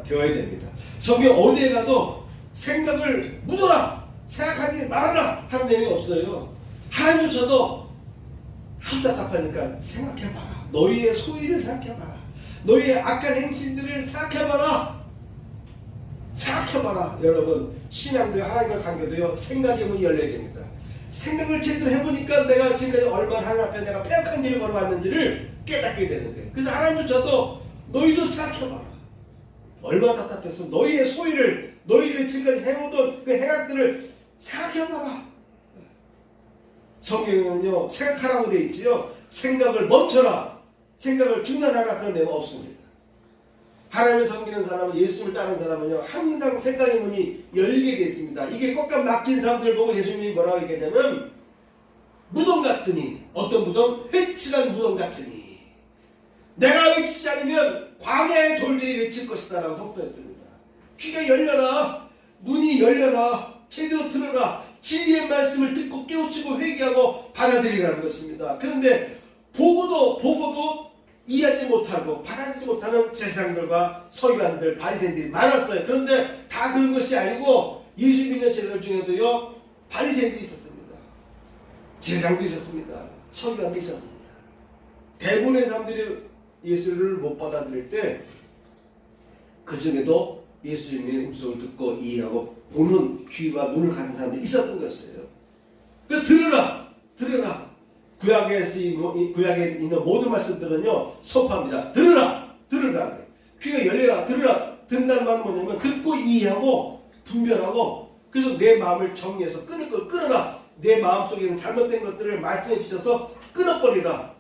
됩니다. 성경 어디에 가도 생각을 묻어라! 생각하지 말아라! 하는 내용이 없어요. 하나님조차도 답답하니까 생각해봐라. 너희의 소위를 생각해봐라. 너희의 악한 행실들을 생각해봐라. 생각해봐라. 여러분, 신앙도요, 하나님과 관계도요, 생각의 문이 열려야 됩니다. 생각을 제대로 해보니까 내가 지금까지 얼마나 하나님 앞에 내가 폐악한 길을 걸어왔는지를 깨닫게 되는 거예요. 그래서 하나님조차도 너희도 생각해봐라. 얼마나 답답해서 너희의 소위를, 너희를 지금까지 해오던 그 행악들을 생각해봐라. 성경에는요, 생각하라고 되어 있지요. 생각을 멈춰라. 생각을 중단하라. 그런 내용 없습니다. 하나님을 섬기는 사람은, 예수님을 따르는 사람은요, 항상 생각의 문이 열리게 되어 있습니다. 이게 꽃감 막힌 사람들 보고 예수님이 뭐라고 얘기하냐면, 무덤 같으니, 어떤 무덤? 회칠한 무덤 같으니, 내가 외치지 않으면 광야의 돌들이 외칠 것이다 라고 선포했습니다. 귀가 열려라. 문이 열려라. 제대로 들어라. 진리의 말씀을 듣고 깨우치고 회개하고 받아들이라는 것입니다. 그런데 보고도 이해하지 못하고 받아들이지 못하는 제사장들과 서기관들, 바리새인들이 많았어요. 그런데 다 그런 것이 아니고 예수 믿는 제자들 중에도요, 바리새인들이 있었습니다. 제사장도 있었습니다. 서기관도 있었습니다. 대부분의 사람들이 예수를 못 받아들일 때 그 중에도 예수님의 음성을 듣고 이해하고 보는 귀와 눈을 가진 사람들이 있었던 것이에요. 그래서 들으라. 구약에 있는 모든 말씀들은요, 선포합니다. 들으라. 귀가 열려라. 들으라. 듣는다는 말은 뭐냐면 듣고 이해하고 분별하고, 그래서 내 마음을 정리해서 끊을 걸 끊어라. 내 마음속에 있는 잘못된 것들을 말씀에 비춰서 끊어버리라.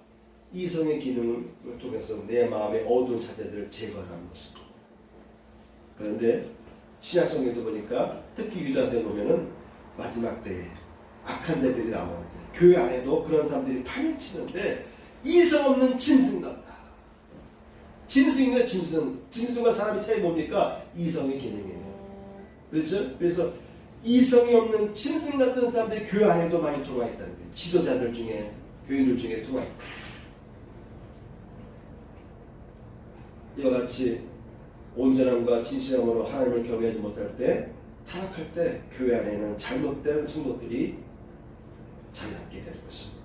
이성의 기능을 통해서 내 마음의 어두운 자들을 제거하는 것입니다. 그런데 신약성경도 보니까 특히 유다서에 보면은 마지막 때에 악한 자들이 나오는데 교회 안에도 그런 사람들이 파헤치는데 이성 없는 짐승 같다. 짐승이면 짐승과 사람의 차이 뭡니까? 이성의 기능이에요. 그렇죠? 그래서 이성이 없는 짐승 같은 사람들이 교회 안에도 많이 들어와 있다는 거예요. 지도자들 중에, 교인들 중에 들어와 있다. 이와 같이 온전함과 진실함으로 하나님을 경외하지 못할 때, 타락할 때 교회 안에는 잘못된 성도들이 자리 잡게 될 것입니다.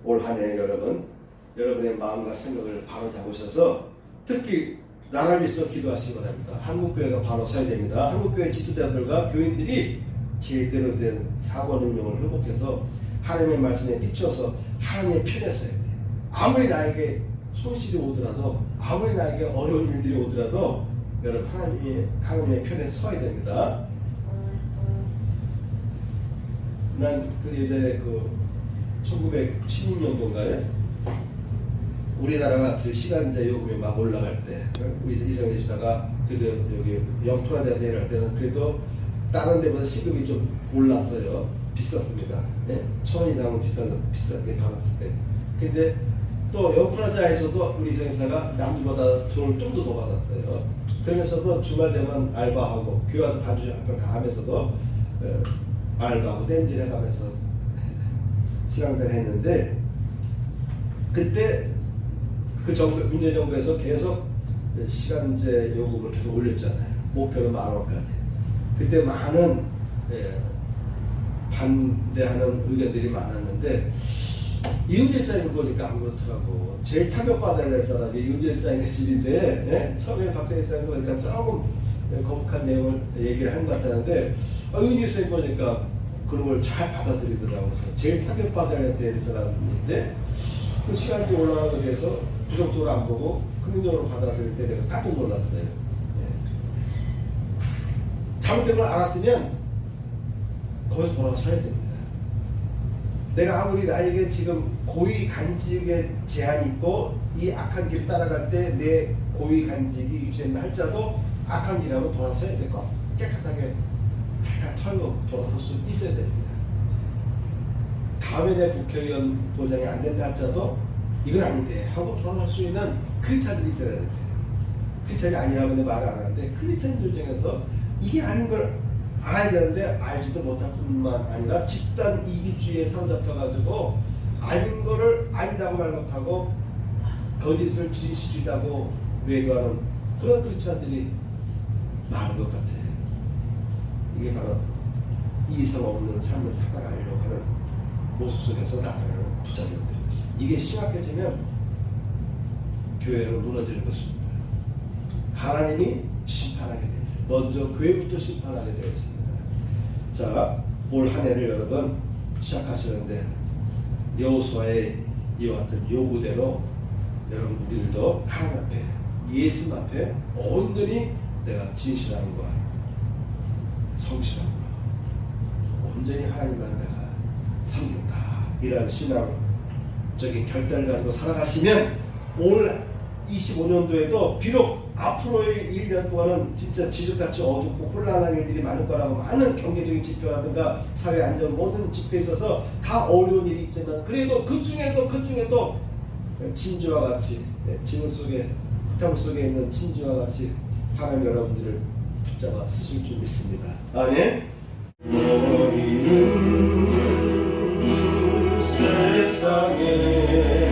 올 한 해 여러분의 마음과 생각을 바로 잡으셔서 특히 나라를 위해서 기도하시기 바랍니다. 한국교회가 바로 서야 됩니다. 한국교회 지도자들과 교인들이 제대로 된 사고 능력을 회복해서 하나님의 말씀에 비춰서 하나님의 편에 서야 돼요. 아무리 나에게 손실이 오더라도, 아무리 나에게 어려운 일들이 오더라도 여러분 하나님의 편에 서야 됩니다. 난 그 예전에 1916년도인가에 우리나라가 시간제 요금이 막 올라갈 때, 우리 이성애 지사가 그래도 여기 영프라자에서 일할 때는 그래도 다른 데보다 시급이 좀 올랐어요. 비쌌습니다. 네? 1,000원 이상은 비싸게 받았을 때. 근데 또 영프라자에서도 우리 이성애 지사가 남들보다 돈을 좀 더 받았어요. 그러면서도 주말 되면 알바하고 교회 와서 반주 한번 가면서도 알바하고 땜질 해가면서 신앙생활 했는데, 그때 그 문재인 정부에서 계속 시간제 요금을 계속 올렸잖아요. 목표는 10,000원까지. 그때 많은 반대하는 의견들이 많았는데 이은재 사인을 보니까 안 그렇더라고. 제일 타격받아야 할 사람이 이은재 사인의 집인데, 처음에 박정희 사인 보니까 조금 거북한 내용을 얘기를 한 것 같았는데, 이은재 사인 보니까 그런 걸 잘 받아들이더라고요. 제일 타격받아야 될 사람인데 그 시간이 올라가는 것에 대해서 부정적으로 안 보고 긍정적으로 받아들일 때 내가 깜짝 놀랐어요. 잘못된 걸 알았으면 거기서 돌아서야 됩니다. 내가 아무리 나에게 지금 고의 간직에 제한이 있고 이 악한 길 따라갈 때 내 고의 간직이 유지된다 할지라도 악한 길하고 돌아서야 되고 깨끗하게 탈탈 털고 돌아설 수 있어야 됩니다. 다음에 내 국회의원 보장이 안 된다 할지라도 이건 아닌데 하고 돌아설 수 있는 크리스찬들이 있어야 되는데, 크리스찬이 아니라고 말을 안 하는데 크리스찬들 중에서 이게 아닌 걸 알아야 되는데 알지도 못할 뿐만 아니라 집단 이기주의에 사로잡혀가지고 아닌 거를 아니라고 말 못하고 거짓을 진실이라고 외교하는 그런 크리스찬들이 많은 것 같아요. 이게 바로 이성 없는 삶을 살아가려고 하는 모습 속에서 나타나는 부작용들입니다. 이게 심각해지면 교회는 무너지는 것입니다. 하나님이 심판하게 되어 있어요. 먼저 교회부터 심판하게 되어 있습니다. 자, 올 한 해를 여러분 시작하시는데 여호수아의 이와 같은 요구대로 여러분 우리들도 하나님 앞에, 예수 앞에 온전히 내가 진실한 거야, 성실한 거야, 온전히 하나님만 내가 섬긴다, 이런 신앙적인 결단을 가지고 살아가시면 올 25년도에도 비록 앞으로의 1년 동안은 진짜 지적같이 어둡고 혼란한 일들이 많을 거라고, 많은 경제적인 지표라든가 사회 안전 모든 지표에 있어서 다 어려운 일이 있지만, 그래도 그 중에도 진주와 같이, 지문 속에, 흙탕물 속에 있는 진주와 같이 하나님 여러분들을 붙잡아 쓰실 줄 믿습니다. 아멘. 너희는 세상에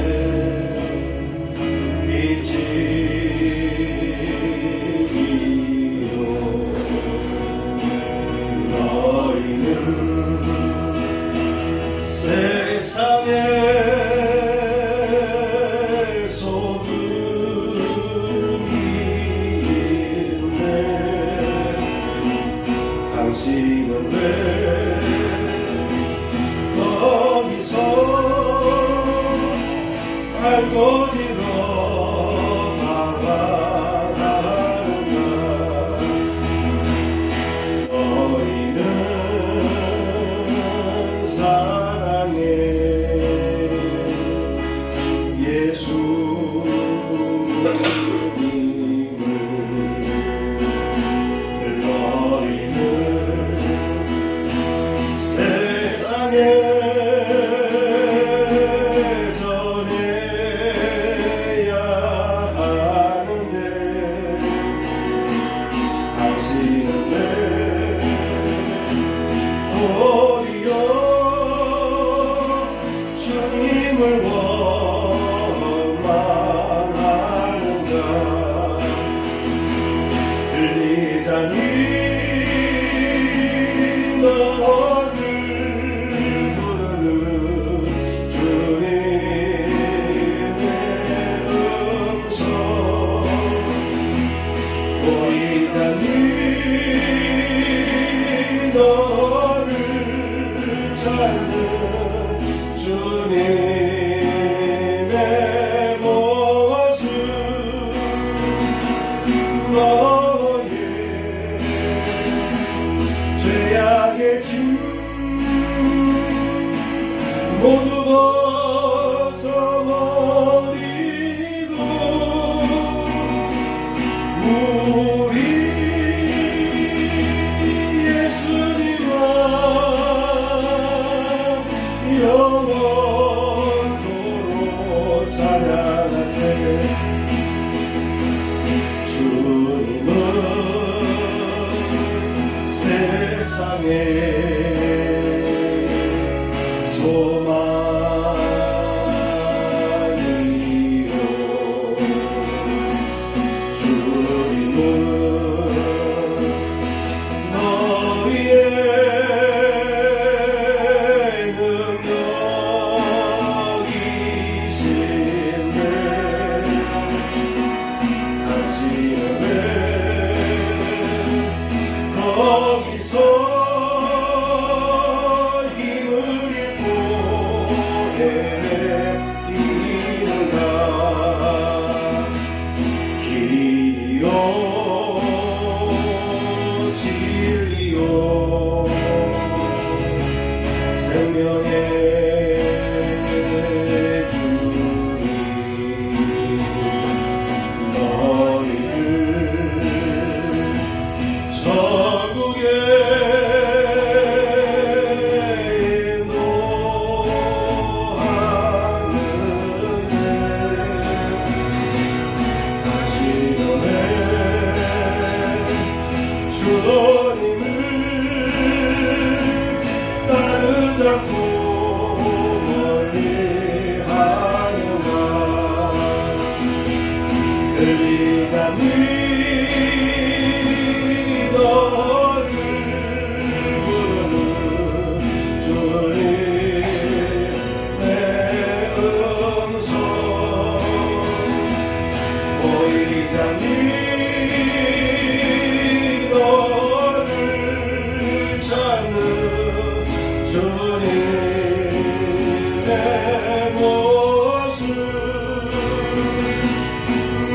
당신은 왜 거기서 알고 들어가는가? 너희는 사랑해 예수님을. 주님의 모습, 너의 죄악의 짐 모두 벗어버리고 우리 예수님과 영원토록 찬양하세요. 주님은 세상의 소망이요, 주님은 너희의 능력이신데 당신은 거기서 잠잠히 너를 찾는 주님의 모습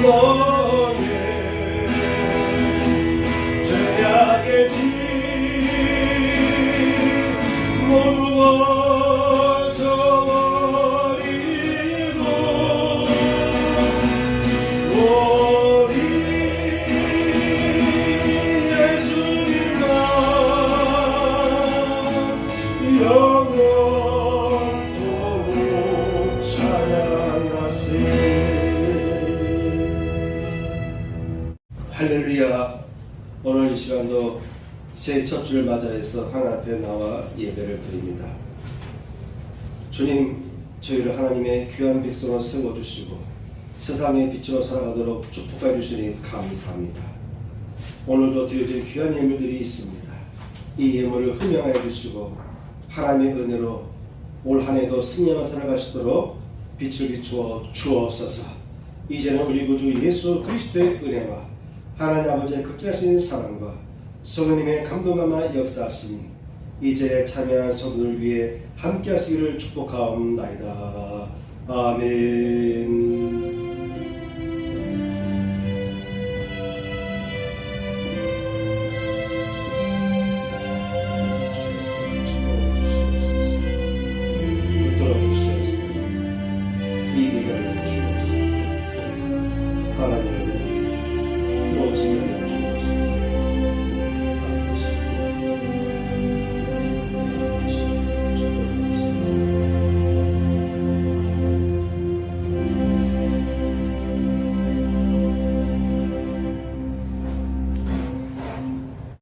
너의 죄악의 짐 모두 벗어버리고 우리 예수님과 영원토록 찬양하세. 할렐루야. 오늘 이 시간도 새 첫 주를 맞이해서 하나님 앞에 나와 예배를 드립니다. 주님, 저희를 하나님의 귀한 백성으로 세워주시고 세상의 빛으로 살아가도록 축복해 주시니 감사합니다. 오늘도 드려진 귀한 예물들이 있습니다. 이 예물을 흠양하여 주시고 하나님의 은혜로 올 한 해도 승리하며 살아가시도록 빛을 비추어 주옵소서. 이제는 우리 구주 예수 그리스도의 은혜와 하나님 아버지의 극진하신 사랑과 성령님의 감동감화 역사하시니 이제 참여한 성도를 위해 함께 하시기를 축복하옵나이다. 아멘.